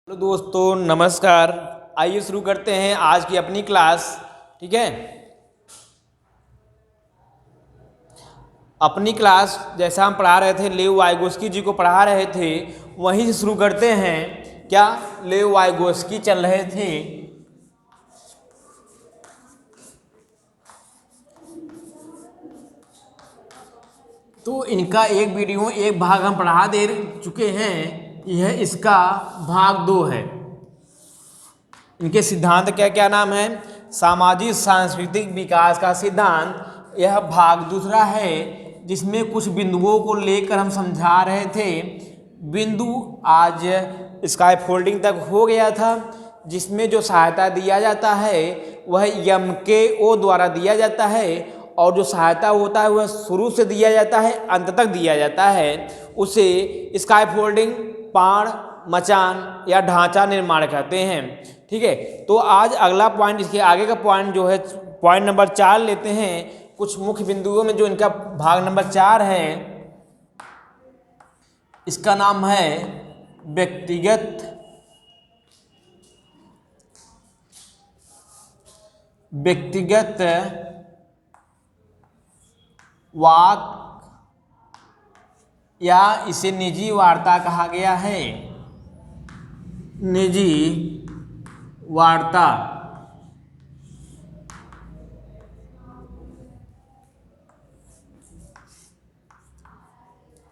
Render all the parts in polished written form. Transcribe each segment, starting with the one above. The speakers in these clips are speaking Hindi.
हेलो दोस्तों, नमस्कार। आइए शुरू करते हैं आज की अपनी क्लास। ठीक है, अपनी क्लास जैसा हम पढ़ा रहे थे, लेव वाइगोस्की जी को पढ़ा रहे थे, वहीं से शुरू करते हैं। क्या लेव वाइगोस्की चल रहे थे। तो इनका एक वीडियो एक भाग हम पढ़ा दे चुके हैं। यह इसका भाग 2 है। इनके सिद्धांत क्या क्या नाम है? सामाजिक सांस्कृतिक विकास का सिद्धांत, यह भाग दूसरा है, जिसमें कुछ बिंदुओं को लेकर हम समझा रहे थे। बिंदु आज स्काई फोल्डिंग तक हो गया था, जिसमें जो सहायता दिया जाता है वह MKO द्वारा दिया जाता है, और जो सहायता होता है वह शुरू से दिया जाता है, अंत तक दिया जाता है। उसे स्काई फोल्डिंग, पाड़, मचान या ढांचा निर्माण कहते हैं। ठीक है, तो आज अगला पॉइंट, इसके आगे का पॉइंट जो है पॉइंट नंबर 4 लेते हैं। कुछ मुख्य बिंदुओं में जो इनका भाग नंबर 4 है, इसका नाम है व्यक्तिगत वाक, या इसे निजी वार्ता कहा गया है। निजी वार्ता।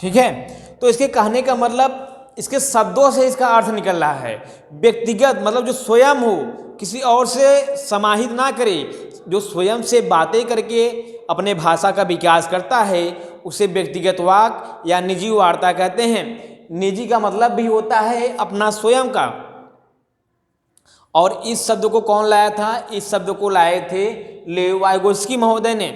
ठीक है, तो इसके कहने का मतलब, इसके शब्दों से इसका अर्थ निकल रहा है। व्यक्तिगत मतलब जो स्वयं हो, किसी और से समाहित ना करे, जो स्वयं से बातें करके अपने भाषा का विकास करता है, उसे व्यक्तिगत वाक या निजी वार्ता कहते हैं। निजी का मतलब भी होता है अपना स्वयं का। और इस शब्द को कौन लाया था? इस शब्द को लाए थे लेव वाइगोस्की महोदय ने।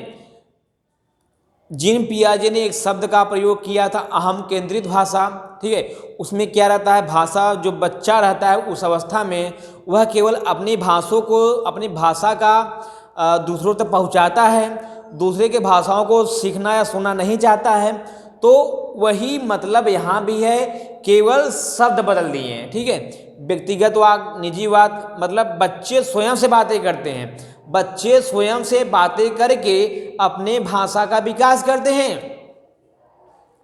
जीन पियाजे ने एक शब्द का प्रयोग किया था, अहम केंद्रित भाषा। ठीक है, उसमें क्या रहता है, भाषा जो बच्चा रहता है उस अवस्था में वह केवल अपनी भाषा का दूसरों तक पहुंचाता है, दूसरे के भाषाओं को सीखना या सुनना नहीं चाहता है। तो वही मतलब यहाँ भी है, केवल शब्द बदल दिए हैं। ठीक है, व्यक्तिगत वाक, निजी वाक मतलब बच्चे स्वयं से बातें करते हैं, बच्चे स्वयं से बातें करके अपने भाषा का विकास करते हैं।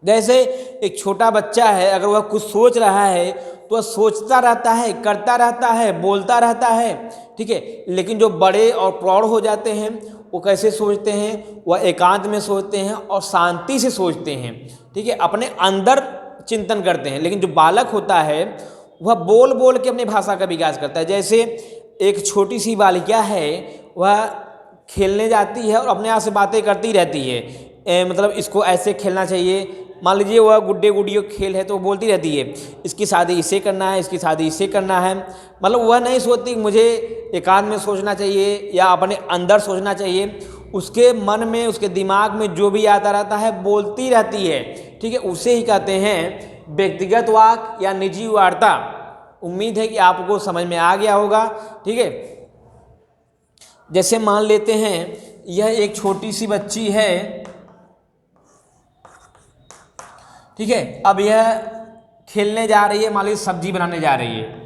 जैसे एक छोटा बच्चा है, अगर वह कुछ सोच रहा है तो वह सोचता रहता है, करता रहता है, बोलता रहता है। ठीक है, लेकिन जो बड़े और प्रौढ़ हो जाते हैं वो कैसे सोचते हैं? वह एकांत में सोचते हैं और शांति से सोचते हैं। ठीक है, अपने अंदर चिंतन करते हैं। लेकिन जो बालक होता है वह बोल बोल के अपनी भाषा का विकास करता है। जैसे एक छोटी सी बालिका है, वह खेलने जाती है और अपने आप से बातें करती रहती है। मतलब इसको ऐसे खेलना चाहिए, मान लीजिए वह गुड्डे गुडियों खेल है तो वो बोलती रहती है, इसकी शादी इससे करना है, इसकी शादी इससे करना है। मतलब वह नहीं सोचती मुझे एकांत में सोचना चाहिए या अपने अंदर सोचना चाहिए। उसके मन में, उसके दिमाग में जो भी आता रहता है बोलती रहती है। ठीक है, उसे ही कहते हैं व्यक्तिगत वाक या निजी वार्ता। उम्मीद है कि आपको समझ में आ गया होगा। ठीक है, जैसे मान लेते हैं यह एक छोटी सी बच्ची है। ठीक है, अब यह खेलने जा रही है, मान लीजिए सब्जी बनाने जा रही है,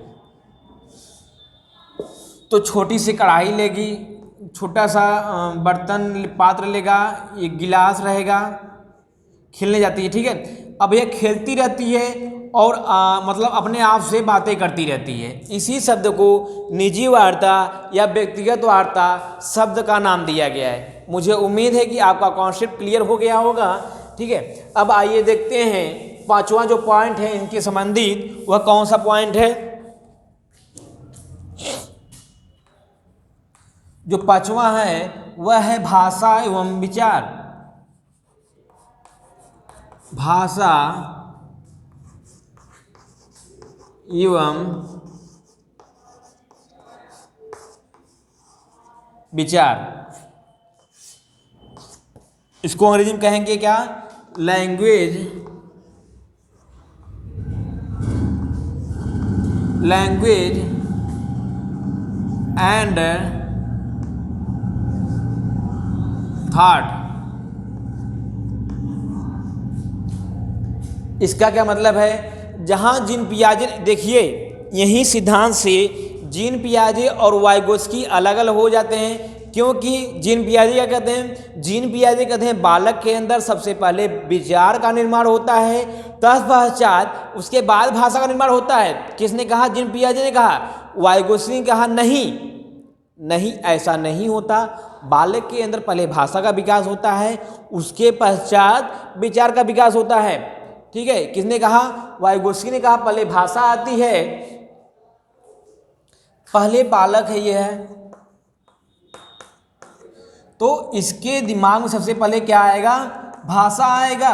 तो छोटी सी कढ़ाई लेगी, छोटा सा बर्तन पात्र लेगा, एक गिलास रहेगा, खेलने जाती है। ठीक है, अब यह खेलती रहती है और मतलब अपने आप से बातें करती रहती है। इसी शब्द को निजी वार्ता या व्यक्तिगत वार्ता शब्द का नाम दिया गया है। मुझे उम्मीद है कि आपका कॉन्सेप्ट क्लियर हो गया होगा। ठीक है, अब आइए देखते हैं पांचवा जो पॉइंट है इनके संबंधित, वह कौन सा पॉइंट है? जो पांचवा है वह है भाषा एवं विचार। भाषा एवं विचार। इसको अंग्रेजी में कहेंगे क्या? Language and thought. इसका क्या मतलब है? जहां जीन पियाजे, देखिए यही सिद्धांत से जीन पियाजे और वाइगोस्की अलग अलग हो जाते हैं, क्योंकि जीन पियाजे क्या कहते हैं, जीन पियाजे कहते हैं बालक के अंदर सबसे पहले विचार का निर्माण होता है, तत्पश्चात उसके बाद भाषा का निर्माण होता है। किसने कहा? जीन पियाजे ने कहा। वाइगोस्की ने कहा नहीं, नहीं ऐसा नहीं होता। बालक के अंदर पहले भाषा का विकास होता है, उसके पश्चात विचार का विकास होता है। ठीक है, किसने कहा? वाइगोस्की ने कहा पहले भाषा आती है, पहले बालक है यह है, तो इसके दिमाग में सबसे पहले क्या आएगा? भाषा आएगा।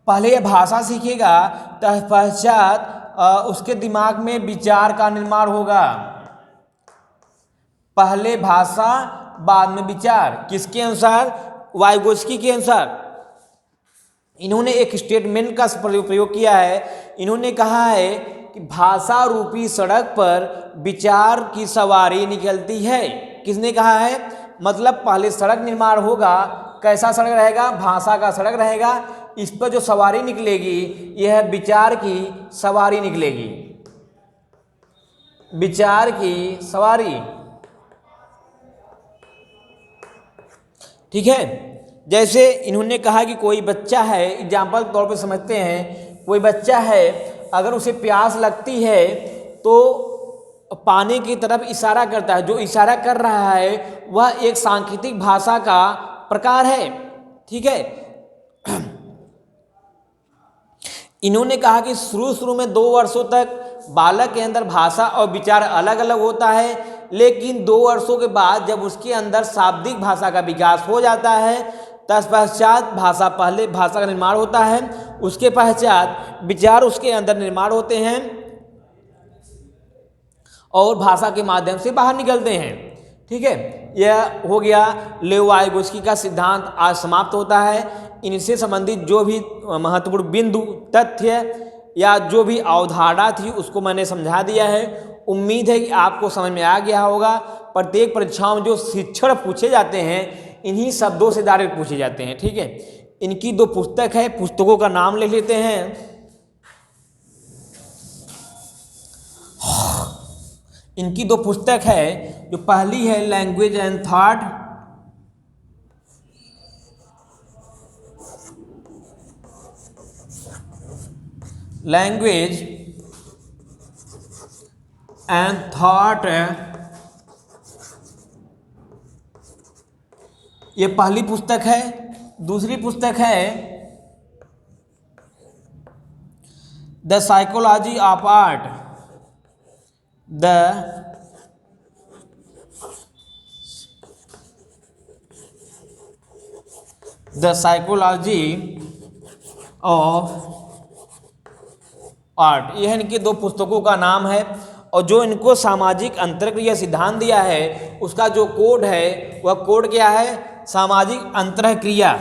पहले यह भाषा सीखेगा, तत्पश्चात उसके दिमाग में विचार का निर्माण होगा। पहले भाषा बाद में विचार। किसके अनुसार? वाइगोस्की के अनुसार। इन्होंने एक स्टेटमेंट का प्रयोग किया है। इन्होंने कहा है कि भाषा रूपी सड़क पर विचार की सवारी निकलती है। किसने कहा है? मतलब पहले सड़क निर्माण होगा। कैसा सड़क रहेगा? भाषा का सड़क रहेगा। इस पर जो सवारी निकलेगी यह विचार की सवारी निकलेगी, विचार की सवारी। ठीक है, जैसे इन्होंने कहा कि कोई बच्चा है, एग्जाम्पल तौर पे समझते हैं, कोई बच्चा है अगर उसे प्यास लगती है तो पानी की तरफ इशारा करता है। जो इशारा कर रहा है वह एक सांकेतिक भाषा का प्रकार है। ठीक है, इन्होंने कहा कि शुरू में 2 वर्षों तक बालक के अंदर भाषा और विचार अलग अलग होता है, लेकिन 2 वर्षों के बाद जब उसके अंदर शाब्दिक भाषा का विकास हो जाता है, तत्पश्चात पहले भाषा का निर्माण होता है, उसके पश्चात विचार उसके अंदर निर्माण होते हैं और भाषा के माध्यम से बाहर निकलते हैं। ठीक है, यह हो गया लेव वाइगोस्की का सिद्धांत। आज समाप्त होता है। इनसे संबंधित जो भी महत्वपूर्ण बिंदु, तथ्य या जो भी अवधारणा थी उसको मैंने समझा दिया है। उम्मीद है कि आपको समझ में आ गया होगा। प्रत्येक परीक्षाओं में जो शिक्षण पूछे जाते हैं इन्हीं शब्दों से डायरेक्ट पूछे जाते हैं। ठीक है, इनकी 2 पुस्तक है, पुस्तकों का नाम ले लेते हैं। इनकी 2 पुस्तक है, जो पहली है language and thought, language and thought, ये पहली पुस्तक है। दूसरी पुस्तक है the psychology of art, the psychology of art. यह इनकी 2 पुस्तकों का नाम है। और जो इनको सामाजिक अंतरक्रिया सिद्धांत दिया है उसका जो कोड है वह कोड क्या है? सामाजिक अंतरक्रिया,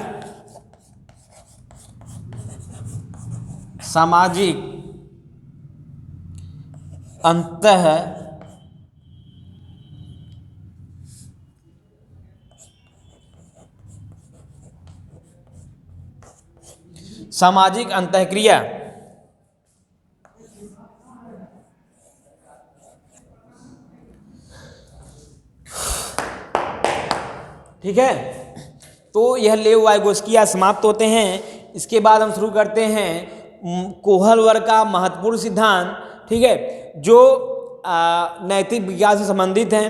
सामाजिक अंतःक्रिया। ठीक है, तो यह लेव वाइगोस्की आज समाप्त होते हैं। इसके बाद हम शुरू करते हैं कोहल वर्ग का महत्वपूर्ण सिद्धांत। ठीक है, जो नैतिक विकास से संबंधित हैं।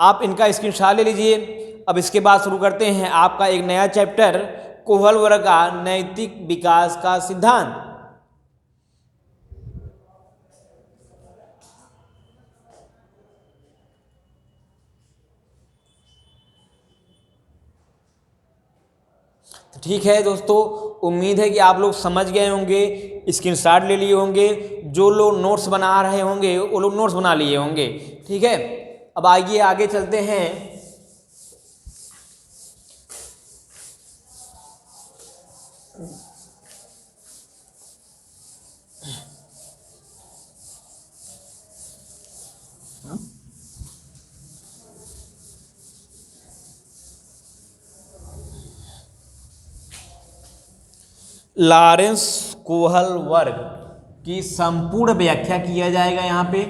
आप इनका स्क्रीनशॉट ले लीजिए। अब इसके बाद शुरू करते हैं आपका एक नया चैप्टर, कोहल वर्ग का नैतिक विकास का सिद्धांत। ठीक है दोस्तों, उम्मीद है कि आप लोग समझ गए होंगे, स्क्रीनशॉट ले लिए होंगे। जो लोग नोट्स बना रहे होंगे वो लोग नोट्स बना लिए होंगे। ठीक है, अब आइए आगे चलते हैं। लॉरेंस कोहल वर्ग की संपूर्ण व्याख्या किया जाएगा। यहाँ पे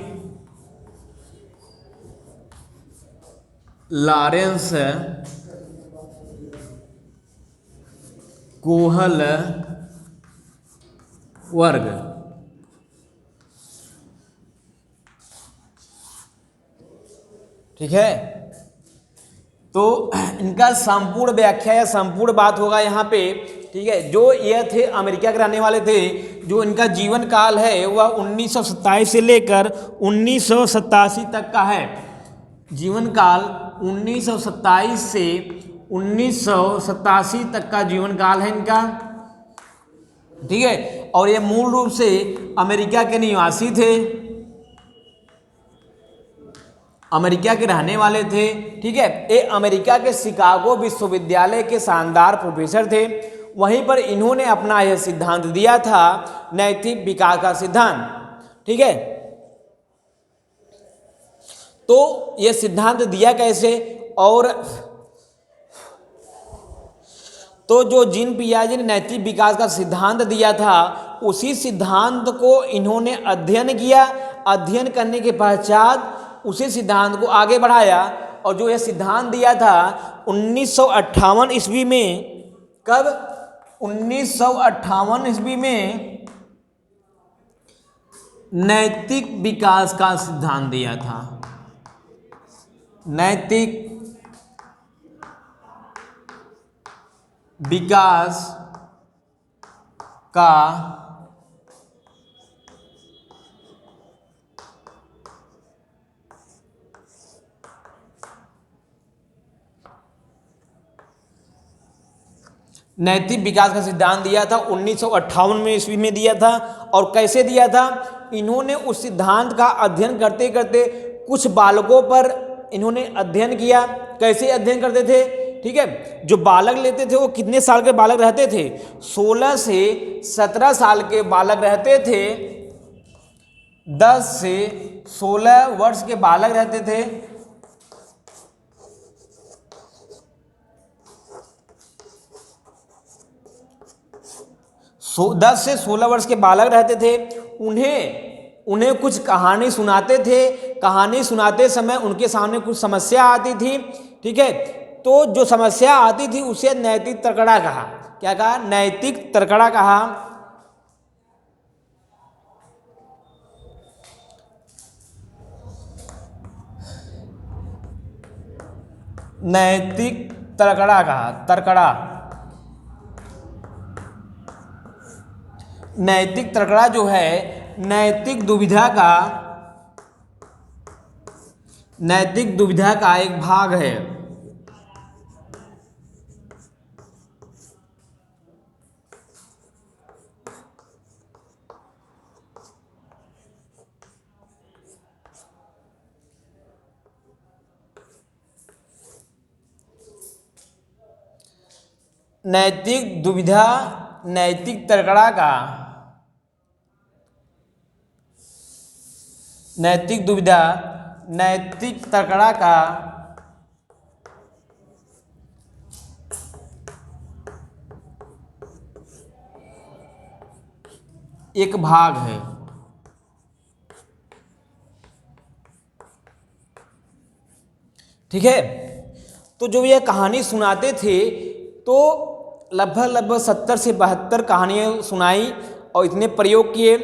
लॉरेंस कोहल वर्ग, ठीक है। तो इनका संपूर्ण व्याख्या या संपूर्ण बात होगा यहाँ पे, ठीक है। जो ये थे अमेरिका के रहने वाले थे, जो इनका जीवन काल है वह 1927 से लेकर 1987 तक का है। जीवन काल 1927 से 1987 तक का जीवन काल है इनका, ठीक है। और ये मूल रूप से अमेरिका के निवासी थे, अमेरिका के रहने वाले थे, ठीक है। ये अमेरिका के शिकागो विश्वविद्यालय के शानदार प्रोफेसर थे। वहीं पर इन्होंने अपना यह सिद्धांत दिया था, नैतिक विकास का सिद्धांत, ठीक है। तो यह सिद्धांत दिया कैसे, और तो जो जीन पियाजे ने नैतिक विकास का सिद्धांत दिया था, उसी सिद्धांत को इन्होंने अध्ययन किया। अध्ययन करने के पश्चात उसी सिद्धांत को आगे बढ़ाया, और जो यह सिद्धांत दिया था 1958 ईस्वी में, कब? 1958 ईस्वी में नैतिक विकास का सिद्धांत दिया था। नैतिक विकास का नैतिक विकास का सिद्धांत दिया था 1958 में ईस्वी में दिया था। और कैसे दिया था? इन्होंने उस सिद्धांत का अध्ययन करते करते कुछ बालकों पर इन्होंने अध्ययन किया। कैसे अध्ययन करते थे? ठीक है, जो बालक लेते थे वो कितने साल के बालक रहते थे? 16 से 17 साल के बालक रहते थे। 10 से 16 वर्ष के बालक रहते थे। 10 से 16 वर्ष के बालक रहते थे। उन्हें कुछ कहानी सुनाते थे। कहानी सुनाते समय उनके सामने कुछ समस्या आती थी। ठीक है, तो जो समस्या आती थी उसे नैतिक तर्कड़ा कहा। क्या कहा? नैतिक तर्कड़ा कहा। नैतिक तर्कड़ा कहा। तर्कड़ा, नैतिक तर्कड़ा जो है नैतिक दुविधा का एक भाग है। नैतिक दुविधा नैतिक तर्कड़ा का नैतिक दुविधा नैतिक तर्कड़ा का एक भाग है। ठीक है, तो जो ये कहानी सुनाते थे तो लगभग 70 से 72 कहानियाँ सुनाई और इतने प्रयोग किए।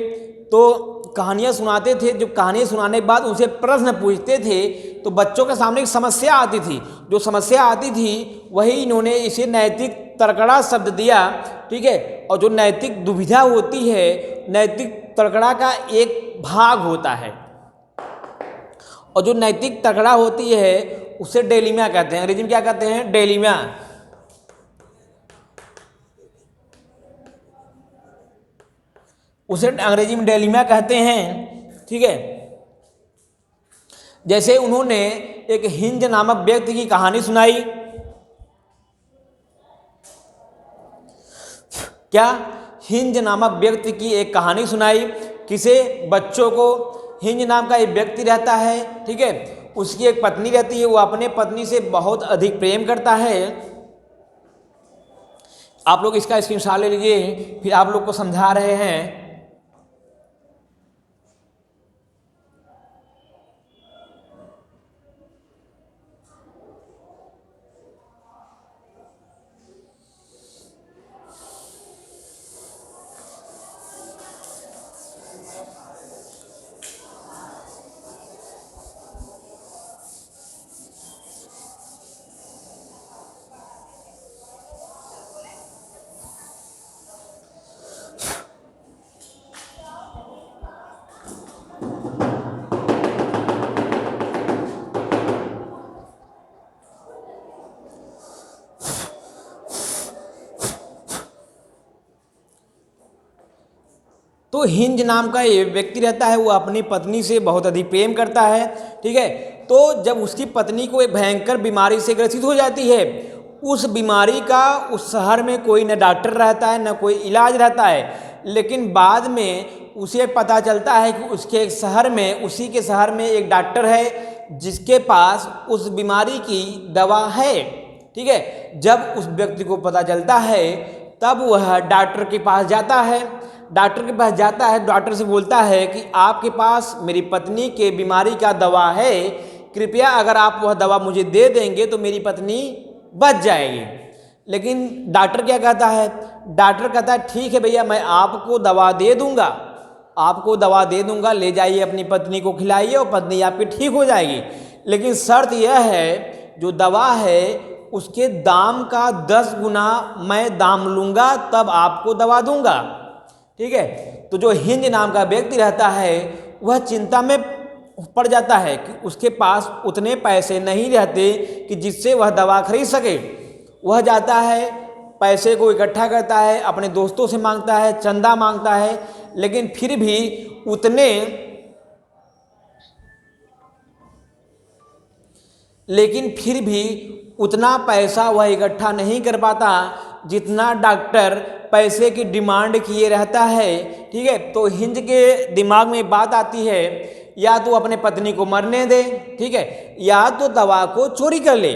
तो कहानियाँ सुनाते थे, जो कहानियाँ सुनाने के बाद उनसे प्रश्न पूछते थे तो बच्चों के सामने एक समस्या आती थी। जो समस्या आती थी वही इन्होंने इसे नैतिक तर्कड़ा शब्द दिया। ठीक है, और जो नैतिक दुविधा होती है नैतिक तर्कड़ा का एक भाग होता है। और जो नैतिक तर्कड़ा होती है उसे डेलिमा कहते हैं। अंग्रेजी में क्या कहते हैं? डेलिमा। उसे अंग्रेजी में डेलिमा कहते हैं। ठीक है, जैसे उन्होंने एक हिंज नामक व्यक्ति की कहानी सुनाई। क्या? हिंज नामक व्यक्ति की एक कहानी सुनाई। किसे? बच्चों को। हिंज नाम का एक व्यक्ति रहता है। ठीक है, उसकी एक पत्नी रहती है। वो अपने पत्नी से बहुत अधिक प्रेम करता है। आप लोग इसका स्क्रीनशॉट ले लीजिए, फिर आप लोग को समझा रहे हैं। तो हिंज नाम का ये व्यक्ति रहता है, वो अपनी पत्नी से बहुत अधिक प्रेम करता है, ठीक है। तो जब उसकी पत्नी को एक भयंकर बीमारी से ग्रसित हो जाती है, उस बीमारी का उस शहर में कोई न डॉक्टर रहता है न कोई इलाज रहता है, लेकिन बाद में उसे पता चलता है कि उसके एक शहर में, उसी के शहर में एक डॉक्टर है जिसके पास उस बीमारी की दवा है, ठीक है। जब उस व्यक्ति को पता चलता है तब वह डॉक्टर के पास जाता है। डॉक्टर के पास जाता है, डॉक्टर से बोलता है कि आपके पास मेरी पत्नी के बीमारी का दवा है, कृपया अगर आप वह दवा मुझे दे देंगे तो मेरी पत्नी बच जाएगी। लेकिन डॉक्टर क्या कहता है? डॉक्टर कहता है ठीक है भैया, मैं आपको दवा दे दूंगा, आपको दवा दे दूंगा, ले जाइए अपनी पत्नी को खिलाइए और पत्नी आपकी ठीक हो जाएगी। लेकिन शर्त यह है, जो दवा है उसके दाम का 10 गुना मैं दाम लूँगा, तब आपको दवा दूंगा, ठीक है। तो जो हिंज नाम का व्यक्ति रहता है वह चिंता में पड़ जाता है कि उसके पास उतने पैसे नहीं रहते कि जिससे वह दवा खरीद सके। वह जाता है, पैसे को इकट्ठा करता है, अपने दोस्तों से मांगता है, चंदा मांगता है, लेकिन फिर भी उतना पैसा वह इकट्ठा नहीं कर पाता जितना डॉक्टर पैसे की डिमांड किए रहता है, ठीक है। तो हिंज के दिमाग में बात आती है, या तो अपने पत्नी को मरने दे, ठीक है, या तो दवा को चोरी कर ले।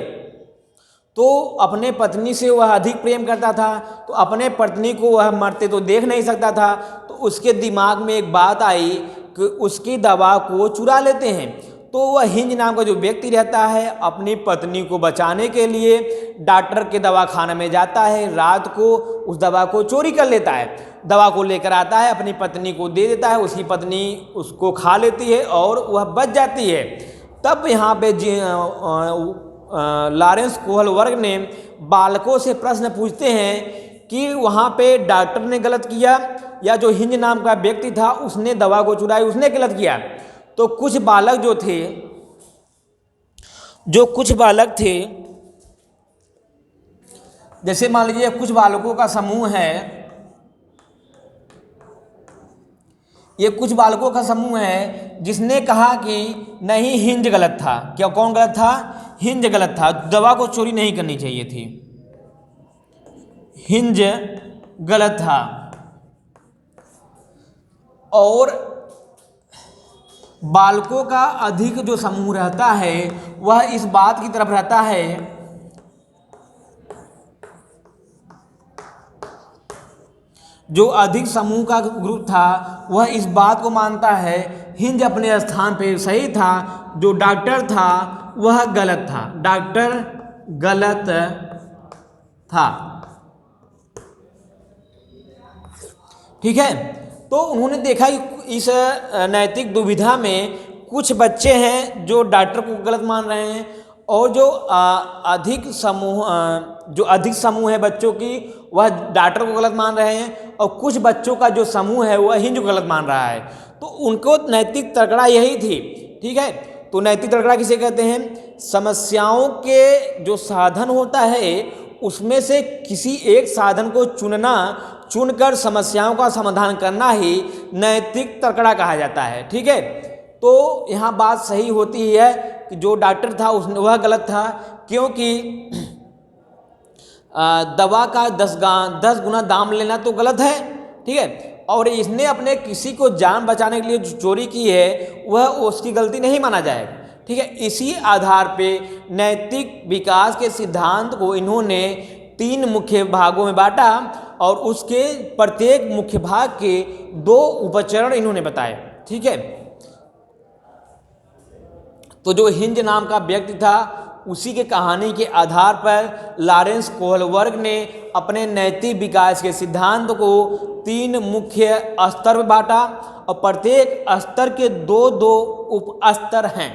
तो अपने पत्नी से वह अधिक प्रेम करता था, तो अपने पत्नी को वह मरते तो देख नहीं सकता था। तो उसके दिमाग में एक बात आई कि उसकी दवा को चुरा लेते हैं। तो वह हिंज नाम का जो व्यक्ति रहता है अपनी पत्नी को बचाने के लिए डॉक्टर के दवाखाने में जाता है, रात को उस दवा को चोरी कर लेता है, दवा को लेकर आता है, अपनी पत्नी को दे देता है, उसकी पत्नी उसको खा लेती है और वह बच जाती है। तब यहाँ पे लॉरेंस कोहलवर्ग ने बालकों से प्रश्न पूछते हैं कि वहाँ पे डॉक्टर ने गलत किया या जो हिंज नाम का व्यक्ति था उसने दवा को चुराई, उसने गलत किया। तो कुछ बालक थे, जैसे मान लीजिए कुछ बालकों का समूह है, ये कुछ बालकों का समूह है जिसने कहा कि नहीं हिंज गलत था। क्या कौन गलत था? हिंज गलत था, दवा को चोरी नहीं करनी चाहिए थी, हिंज गलत था। और बालकों का अधिक जो समूह रहता है वह इस बात की तरफ रहता है जो अधिक समूह का ग्रुप था वह इस बात को मानता है हिंज अपने स्थान पे सही था, जो डॉक्टर था वह गलत था, डॉक्टर गलत था, ठीक है। तो उन्होंने देखा कि इस नैतिक दुविधा में कुछ बच्चे हैं जो डॉक्टर को गलत मान रहे हैं और जो अधिक समूह है बच्चों की वह डॉक्टर को गलत मान रहे हैं और कुछ बच्चों का जो समूह है वह हिंज को गलत मान रहा है। तो उनको नैतिक तकड़ा यही थी, ठीक है। तो नैतिक तकड़ा किसे कहते हैं? समस्याओं के जो साधन होता है उसमें से किसी एक साधन को चुनकर समस्याओं का समाधान करना ही नैतिक तकड़ा कहा जाता है, ठीक है। तो यहाँ बात सही होती है कि जो डॉक्टर था वह गलत था, क्योंकि दवा का 10 गुना दाम लेना तो गलत है, ठीक है। और इसने अपने किसी को जान बचाने के लिए जो चोरी की है वह उसकी गलती नहीं माना जाएगा, ठीक है। इसी आधार पे नैतिक विकास के सिद्धांत को इन्होंने 3 मुख्य भागों में बांटा और उसके प्रत्येक मुख्य भाग के 2 उपचरण इन्होंने बताए। ठीक है, तो जो हिंज नाम का व्यक्ति था उसी के कहानी के आधार पर लॉरेंस कोहलबर्ग ने अपने नैतिक विकास के सिद्धांत को 3 मुख्य स्तर में बांटा और प्रत्येक स्तर के 2-2 उप स्तर हैं।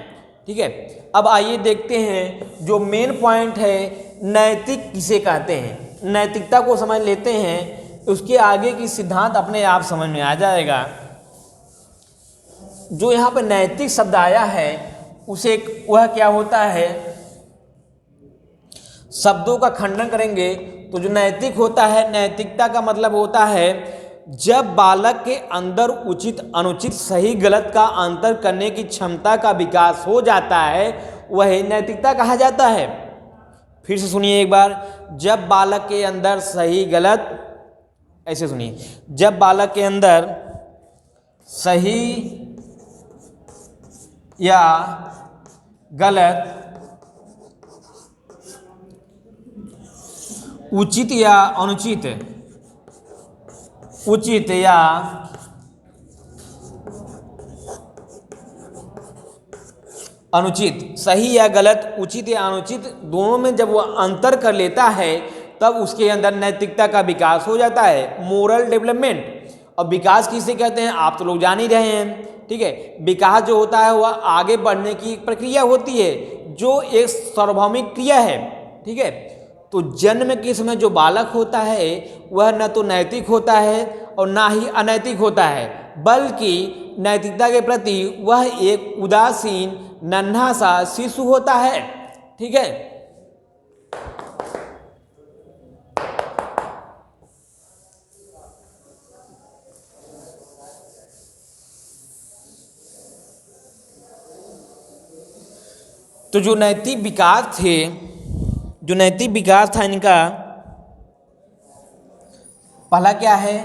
ठीक है, अब आइए देखते हैं जो मेन पॉइंट है, नैतिक किसे कहते हैं। नैतिकता को समझ लेते हैं, उसके आगे की सिद्धांत अपने आप समझ में आ जाएगा। जो यहाँ पर नैतिक शब्द आया है उसे वह क्या होता है, शब्दों का खंडन करेंगे तो जो नैतिक होता है, नैतिकता का मतलब होता है जब बालक के अंदर उचित अनुचित सही गलत का अंतर करने की क्षमता का विकास हो जाता है, वही नैतिकता कहा जाता है। फिर से सुनिए एक बार, जब बालक के अंदर सही गलत, ऐसे सुनिए, जब बालक के अंदर सही या गलत, उचित या अनुचित, उचित या अनुचित, सही या गलत, उचित या अनुचित, दोनों में जब वह अंतर कर लेता है तब उसके अंदर नैतिकता का विकास हो जाता है, मोरल डेवलपमेंट। और विकास किसे कहते हैं आप तो लोग जान ही रहे हैं। ठीक है, विकास जो होता है वह आगे बढ़ने की प्रक्रिया होती है जो एक सार्वभौमिक क्रिया है। ठीक है, तो जन्म के समय जो बालक होता है वह न तो नैतिक होता है और ना ही अनैतिक होता है, बल्कि नैतिकता के प्रति वह एक उदासीन नन्हा सा शिशु होता है। ठीक है, तो जो नैतिक विकास थे, जो नैतिक विकास था इनका, पहला क्या है,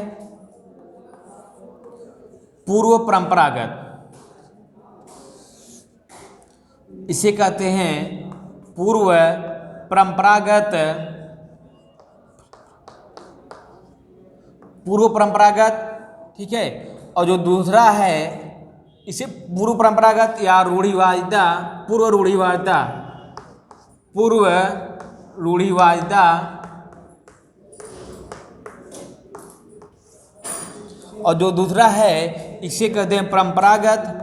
पूर्व परंपरागत, इसे कहते हैं पूर्व परंपरागत, पूर्व परंपरागत। ठीक है, और जो दूसरा है इसे पूर्व परंपरागत या रूढ़िवादिता, पूर्व रूढ़िवादिता, पूर्व रूढ़िवादिता, और जो दूसरा है इसे कहते हैं परंपरागत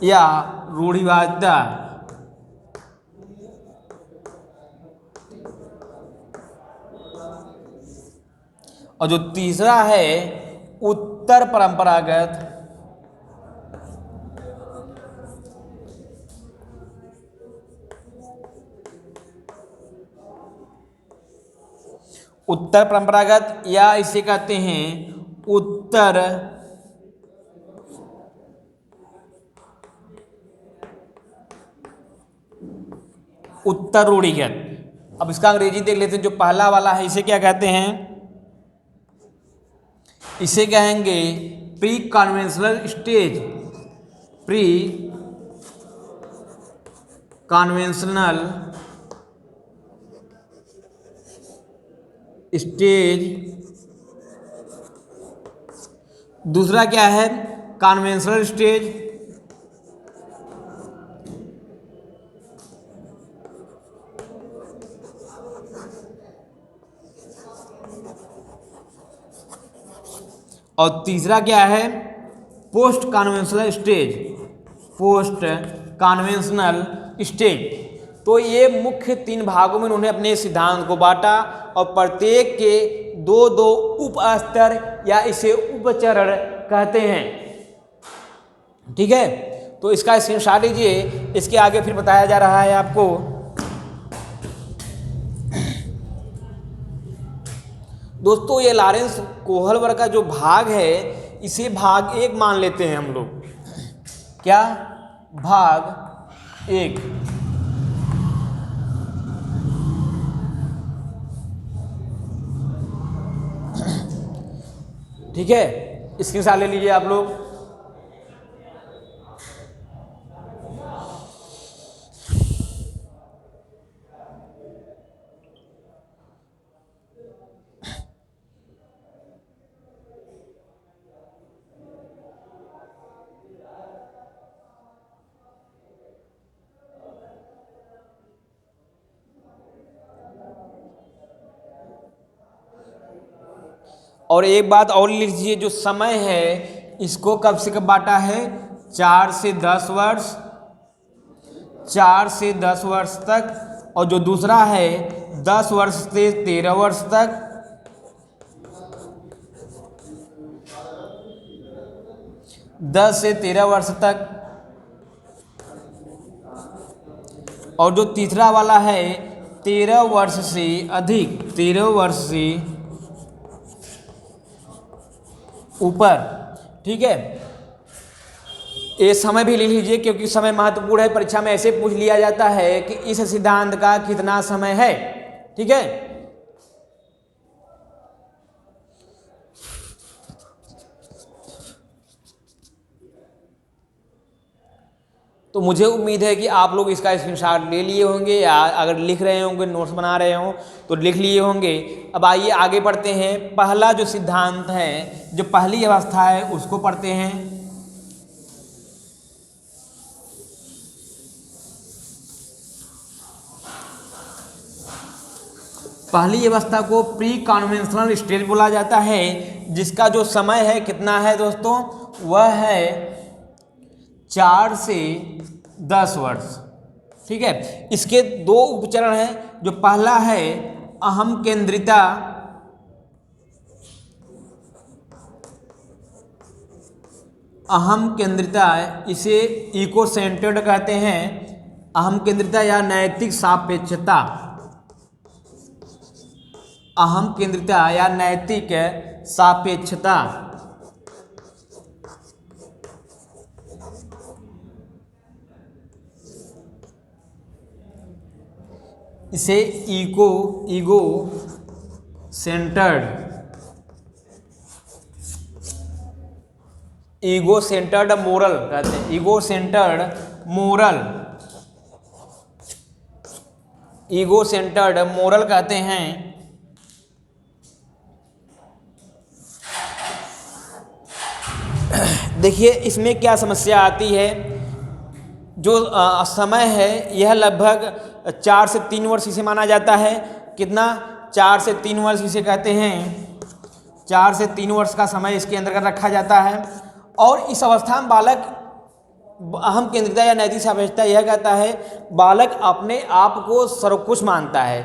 या रूढ़िवादिता। और जो तीसरा है उत्तर परंपरागत, उत्तर परंपरागत या इसे कहते हैं उत्तर उत्तर रूढ़िगत। अब इसका अंग्रेजी देख लेते हैं, जो पहला वाला है इसे क्या कहते हैं, इसे कहेंगे pre conventional stage, pre conventional stage. दूसरा क्या है, कन्वेंशनल स्टेज। और तीसरा क्या है, post conventional stage, post conventional stage. तो ये मुख्य 3 भागों में उन्होंने अपने सिद्धांत को बांटा और प्रत्येक के 2-2 उप स्तर या इसे उपचरण कहते हैं। ठीक है, तो इसका स्क्रीनशॉट लीजिए, इसके आगे फिर बताया जा रहा है आपको। दोस्तों ये लॉरेंस कोहलबर्ग का जो भाग है इसे भाग 1 मान लेते हैं हम लोग। क्या, भाग 1। ठीक है, स्क्रीनशॉट ले लीजिए आप लोग। और एक बात और लिख लीजिए, जो समय है इसको कब से कब बांटा है, 4 से 10 वर्ष, 4 से 10 वर्ष तक। और जो दूसरा है 10 वर्ष से 13 वर्ष तक, 10 से 13 वर्ष तक। और जो तीसरा वाला है 13 वर्ष से अधिक, 13 वर्ष से ऊपर। ठीक है, ये समय भी ले लीजिए क्योंकि समय महत्वपूर्ण है। परीक्षा में ऐसे पूछ लिया जाता है कि इस सिद्धांत का कितना समय है। ठीक है, तो मुझे उम्मीद है कि आप लोग इसका स्क्रीनशॉट ले लिए होंगे, या अगर लिख रहे होंगे, नोट्स बना रहे हो तो लिख लिए होंगे। अब आइए आगे पढ़ते हैं। पहला जो सिद्धांत है, जो पहली अवस्था है, उसको पढ़ते हैं। पहली अवस्था को प्री कन्वेंशनल स्टेज बोला जाता है, जिसका जो समय है कितना है दोस्तों, वह है 4 से 10 वर्ष। ठीक है, इसके दो उपचरण हैं। जो पहला है अहम केंद्रिता, अहम केंद्रिता, इसे इको सेंटर्ड कहते हैं। अहम केंद्रिता या नैतिक सापेक्षता, अहम केंद्रिता या नैतिक सापेक्षता, इसे ego centred, ego centred moral कहते हैं। Ego centred moral, ego centred moral कहते हैं। देखिए इसमें क्या समस्या आती है। जो समय है यह लगभग 4 से 3 वर्ष इसे माना जाता है। कितना, 4 से 3 वर्ष इसे कहते हैं। 4 से 3 वर्ष का समय इसके अंतर्गत रखा जाता है। और इस अवस्था में बालक, अहम केंद्रिता या नैतिक सापेक्षता यह कहता है, बालक अपने आप को सर्वकुछ मानता है,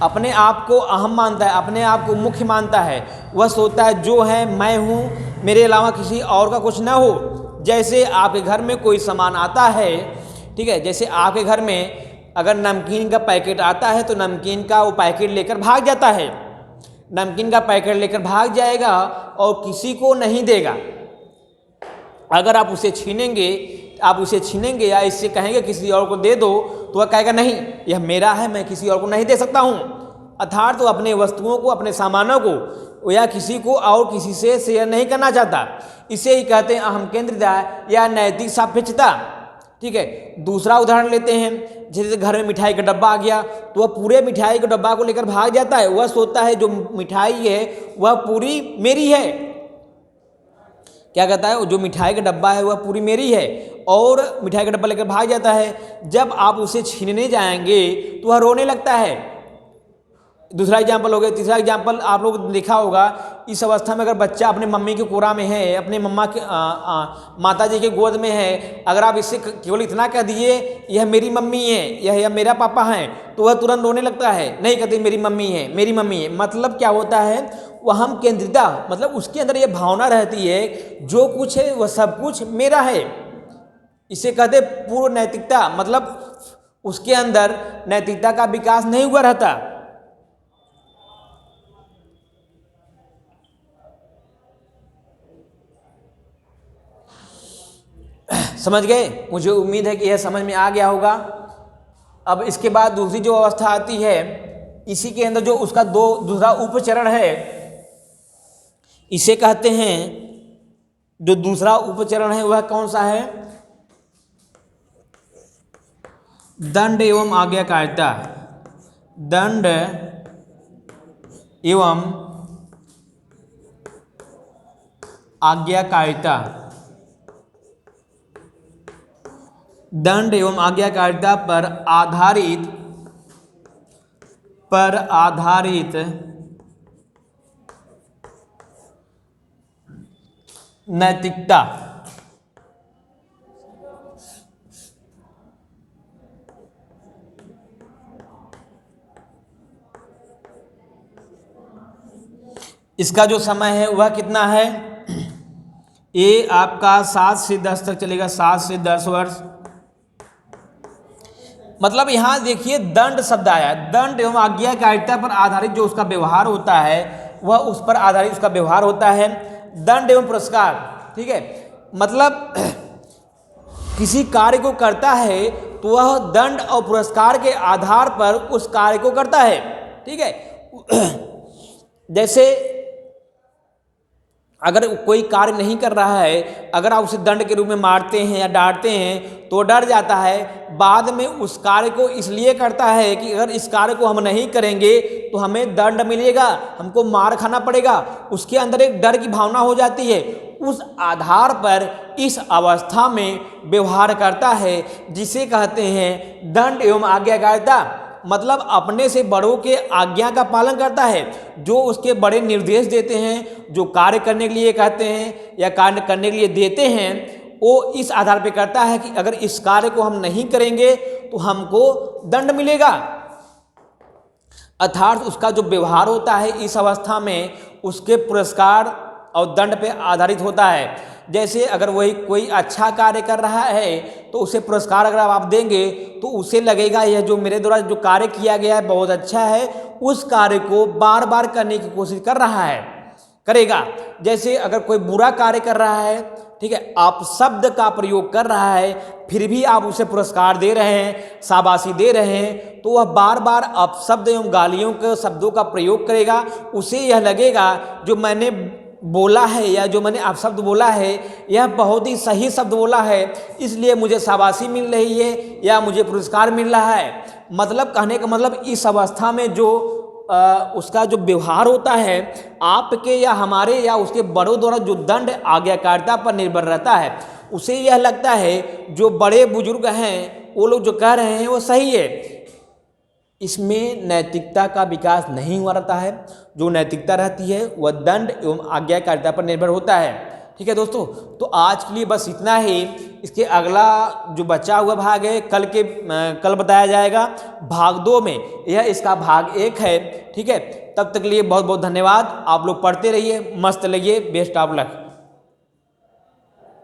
अपने आप को अहम मानता है, अपने आप को मुख्य मानता है। वह सोचता है जो है मैं हूँ, मेरे अलावा किसी और का कुछ ना हो। जैसे आपके घर में कोई सामान आता है, ठीक है, जैसे आपके घर में अगर नमकीन का पैकेट आता है तो नमकीन का वो पैकेट लेकर भाग जाता है, नमकीन का पैकेट लेकर भाग जाएगा और किसी को नहीं देगा। अगर आप उसे छीनेंगे या इससे कहेंगे किसी और को दे दो, तो वह कहेगा नहीं, यह मेरा है, मैं किसी और को नहीं दे सकता हूँ। अर्थात तो अपने वस्तुओं को, अपने सामानों को या किसी को और किसी से शेयर नहीं करना चाहता। इसे ही कहते हैं अहम केंद्रिता या नैतिक सापेक्षता। ठीक है, दूसरा उदाहरण लेते हैं। जैसे घर में मिठाई का डब्बा आ गया तो वह पूरे मिठाई के डब्बा को लेकर भाग जाता है। वह सोचता है जो मिठाई है वह पूरी मेरी है। क्या कहता है, जो मिठाई का डब्बा है वह पूरी मेरी है, और मिठाई का डब्बा लेकर भाग जाता है। जब आप उसे छीनने जाएंगे तो वह रोने लगता है। दूसरा एग्जाम्पल हो गया। तीसरा एग्जाम्पल आप लोग देखा होगा, इस अवस्था में अगर बच्चा अपने मम्मी के कोरा में है, अपने माता जी के गोद में है, अगर आप इससे केवल इतना कह दिए यह मेरी मम्मी है, यह मेरा पापा है, तो वह तुरंत रोने लगता है। नहीं कहते मेरी मम्मी है, मेरी मम्मी है। मतलब क्या होता है, वह हम केंद्रिता, मतलब उसके अंदर यह भावना रहती है जो कुछ है वह सब कुछ मेरा है। इसे कहते पूर्ण नैतिकता, मतलब उसके अंदर नैतिकता का विकास नहीं हुआ रहता। समझ गए? मुझे उम्मीद है कि यह समझ में आ गया होगा। अब इसके बाद दूसरी जो अवस्था आती है, इसी के अंदर जो उसका दूसरा उपचरण है, इसे कहते हैं, जो दूसरा उपचरण है वह कौन सा है, दंड एवं आज्ञाकारिता। दंड एवं आज्ञाकारिता, दंड एवं आज्ञाकारिता पर आधारित नैतिकता। इसका जो समय है वह कितना है, ये आपका 7 से 10 तक चलेगा, 7 से 10 वर्ष। मतलब यहाँ देखिए दंड शब्द आया, दंड एवं आज्ञाकारिता पर आधारित जो उसका व्यवहार होता है वह उस पर आधारित उसका व्यवहार होता है। दंड एवं पुरस्कार, ठीक है, मतलब किसी कार्य को करता है तो वह दंड और पुरस्कार के आधार पर उस कार्य को करता है, ठीक है। जैसे अगर कोई कार्य नहीं कर रहा है, अगर आप उसे दंड के रूप में मारते हैं या डांटते हैं तो डर जाता है, बाद में उस कार्य को इसलिए करता है कि अगर इस कार्य को हम नहीं करेंगे तो हमें दंड मिलेगा, हमको मार खाना पड़ेगा, उसके अंदर एक डर की भावना हो जाती है। उस आधार पर इस अवस्था में व्यवहार करता है जिसे कहते हैं दंड एवं आज्ञाकारिता। मतलब अपने से बड़ों के आज्ञा का पालन करता है, जो उसके बड़े निर्देश देते हैं, जो कार्य करने के लिए कहते हैं या कार्य करने के लिए देते हैं, वो इस आधार पर करता है कि अगर इस कार्य को हम नहीं करेंगे तो हमको दंड मिलेगा। अर्थात उसका जो व्यवहार होता है इस अवस्था में उसके पुरस्कार और दंड पे आधारित होता है। जैसे अगर वही कोई अच्छा कार्य कर रहा है तो उसे पुरस्कार अगर आप देंगे तो उसे लगेगा यह जो मेरे द्वारा जो कार्य किया गया है बहुत अच्छा है, उस कार्य को बार बार करने की कोशिश कर रहा है, करेगा। जैसे अगर कोई बुरा कार्य कर रहा है, ठीक है, आप शब्द का प्रयोग कर रहा है फिर भी आप उसे पुरस्कार दे रहे हैं, शाबाशी दे रहे हैं, तो वह बार बार अपशब्द एवं गालियों के शब्दों का प्रयोग करेगा। उसे यह लगेगा जो मैंने बोला है या जो मैंने अपशब्द बोला है यह बहुत ही सही शब्द बोला है, इसलिए मुझे शाबाशी मिल रही है या मुझे पुरस्कार मिल रहा है। मतलब कहने का मतलब इस अवस्था में जो उसका जो व्यवहार होता है आपके या हमारे या उसके बड़ों द्वारा जो दंड आज्ञाकारिता पर निर्भर रहता है, उसे यह लगता है जो बड़े बुजुर्ग हैं वो लोग जो कह रहे हैं वो सही है। इसमें नैतिकता का विकास नहीं हुआ रहता है। जो नैतिकता रहती है वह दंड एवं आज्ञाकारिता पर निर्भर होता है। ठीक है दोस्तों, तो आज के लिए बस इतना ही। इसके अगला जो बचा हुआ भाग है कल बताया जाएगा भाग 2 में, यह इसका भाग 1 है। ठीक है, तब तक के लिए बहुत बहुत धन्यवाद। आप लोग पढ़ते रहिए, मस्त लगिए, बेस्ट ऑफ लक।